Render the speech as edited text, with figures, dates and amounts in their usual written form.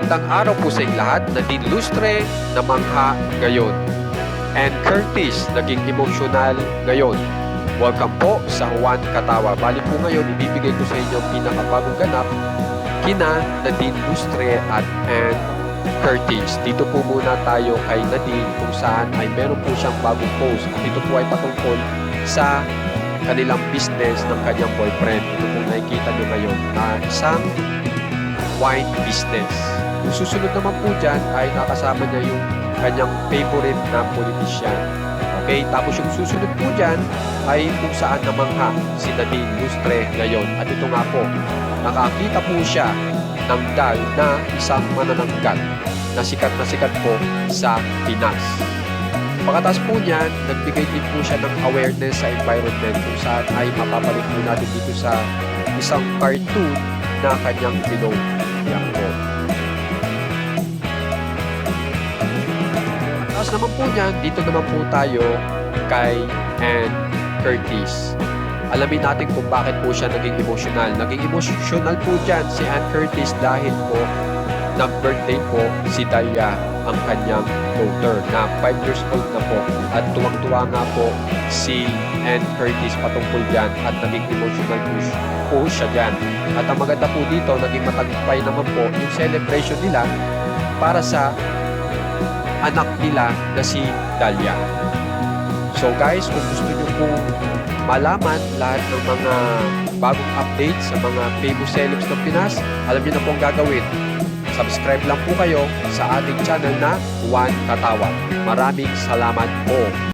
Magandang araw po sa inyong lahat. Nadine Lustre, namangha ngayon. And Curtis, naging emotional ngayon. Welcome po sa Juan Katawa. Bali po ngayon, ibibigay ko sa inyo ang pinakabagong ganap kina Nadine Lustre at Ann Curtis. Dito po muna tayo kay Nadine kung saan ay meron po siyang bagong post. At ito po ay patungkol sa kanilang business ng kanyang boyfriend. Ito po nakikita nyo ngayon na isang wine business. Yung susunod naman po dyan ay nakasama niya yung kanyang favorite na politician. Okay, tapos yung susunod po dyan ay kung saan namangha si Nadine Lustre ngayon. At ito nga po, nakakita po siya ng dal na isang manananggal na sikat po sa Pinas. Pagkatapos po niyan, nagbigay din po siya ng awareness sa environment kung saan ay mapapalik po natin dito sa isang cartoon na kanyang pinong. Yan po. Tapos naman po niyan, dito naman po tayo kay Ann Curtis. Alamin natin kung bakit po siya naging emotional. Naging emotional po dyan si Ann Curtis dahil po nag-birthday po si Dalia, ang kanyang daughter na 5 years old na po. At tuwang-tuwa nga po si Ann Curtis patungkol dyan at naging emotional po siya dyan. At ang maganda po dito, naging matagumpay naman po yung celebration nila para sa anak nila na si Dalia. So guys, kung gusto nyo po malaman lahat ng mga bagong updates sa mga famous celebs ng Pinas, alam nyo na po ang gagawin. Subscribe lang po kayo sa ating channel na Juan Katawa. Maraming salamat po.